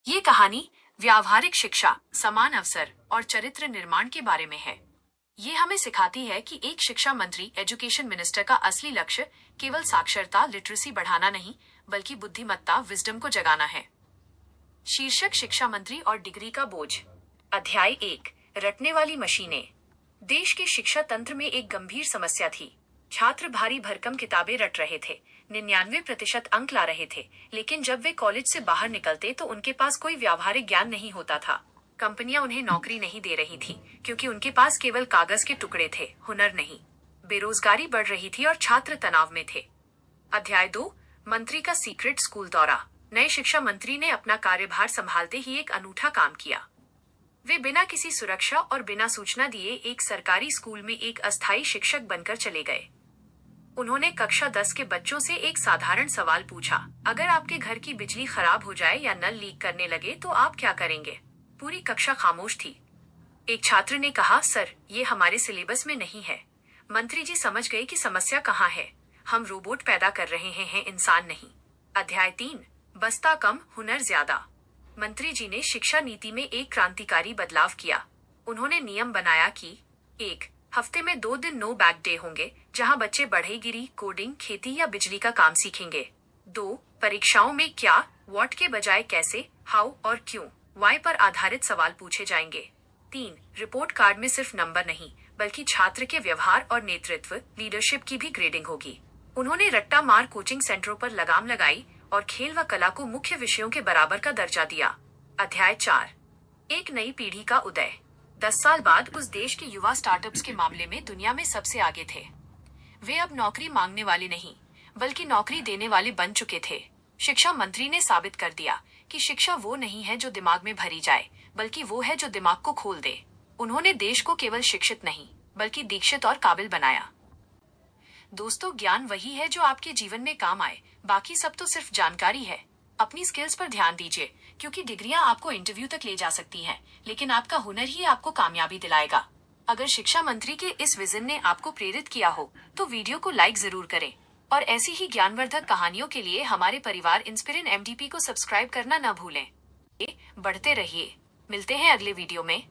ये कहानी व्यावहारिक शिक्षा, समान अवसर और चरित्र निर्माण के बारे में है। ये हमें सिखाती है कि एक शिक्षा मंत्री, एजुकेशन मिनिस्टर का असली लक्ष्य केवल साक्षरता, लिटरेसी बढ़ाना नहीं, बल्कि बुद्धिमत्ता, विजडम को जगाना है। शीर्षक: शिक्षा मंत्री और डिग्री का बोझ। अध्याय 1, रटने वाली मशीनें। देश के शिक्षा तंत्र में एक गंभीर समस्या थी। छात्र भारी भरकम किताबें रट रहे थे, 99% अंक ला रहे थे, लेकिन जब वे कॉलेज से बाहर निकलते तो उनके पास कोई व्यावहारिक ज्ञान नहीं होता था। कंपनियां उन्हें नौकरी नहीं दे रही थी, क्योंकि उनके पास केवल कागज के टुकड़े थे, हुनर नहीं। बेरोजगारी बढ़ रही थी और छात्र तनाव में थे। अध्याय 2, मंत्री का सीक्रेट स्कूल दौरा। नए शिक्षा मंत्री ने अपना कार्यभार संभालते ही एक अनूठा काम किया। वे बिना किसी सुरक्षा और बिना सूचना दिए एक सरकारी स्कूल में एक अस्थायी शिक्षक बनकर चले गए। उन्होंने कक्षा 10 के बच्चों से एक साधारण सवाल पूछा: अगर आपके घर की बिजली खराब हो जाए या नल लीक करने लगे तो आप क्या करेंगे? पूरी कक्षा खामोश थी। एक छात्र ने कहा, सर, ये हमारे सिलेबस में नहीं है। मंत्री जी समझ गए कि समस्या कहाँ है। हम रोबोट पैदा कर रहे हैं, इंसान नहीं। अध्याय 3, बस्ता कम, हुनर ज्यादा। मंत्री जी ने शिक्षा नीति में एक क्रांतिकारी बदलाव किया। उन्होंने नियम बनाया कि 1, हफ्ते में 2 दिन नो बैग डे होंगे, जहां बच्चे बढ़ईगिरी, कोडिंग, खेती या बिजली का काम सीखेंगे। 2, परीक्षाओं में क्या, व्हाट के बजाय कैसे, हाउ और क्यों, वाई पर आधारित सवाल पूछे जाएंगे। 3, रिपोर्ट कार्ड में सिर्फ नंबर नहीं, बल्कि छात्र के व्यवहार और नेतृत्व, लीडरशिप की भी ग्रेडिंग होगी। उन्होंने रट्टा मार कोचिंग सेंटरों पर लगाम लगाई और खेल व कला को मुख्य विषयों के बराबर का दर्जा दिया। अध्याय 4, एक नई पीढ़ी का उदय। 10 साल बाद उस देश के युवा स्टार्टअप्स के मामले में दुनिया में सबसे आगे थे। वे अब नौकरी मांगने वाले नहीं, बल्कि नौकरी देने वाले बन चुके थे। शिक्षा मंत्री ने साबित कर दिया कि शिक्षा वो नहीं है जो दिमाग में भरी जाए, बल्कि वो है जो दिमाग को खोल दे। उन्होंने देश को केवल शिक्षित नहीं, बल्कि दीक्षित और काबिल बनाया। दोस्तों, ज्ञान वही है जो आपके जीवन में काम आए, बाकी सब तो सिर्फ जानकारी है। अपनी स्किल्स पर ध्यान दीजिए, क्योंकि डिग्रियां आपको इंटरव्यू तक ले जा सकती हैं, लेकिन आपका हुनर ही आपको कामयाबी दिलाएगा। अगर शिक्षा मंत्री के इस विजन ने आपको प्रेरित किया हो, तो वीडियो को लाइक जरूर करें और ऐसी ही ज्ञानवर्धक कहानियों के लिए हमारे परिवार इंस्पिरिन एमडीपी को सब्सक्राइब करना न भूलें। बढ़ते रहिए। मिलते हैं अगले वीडियो में।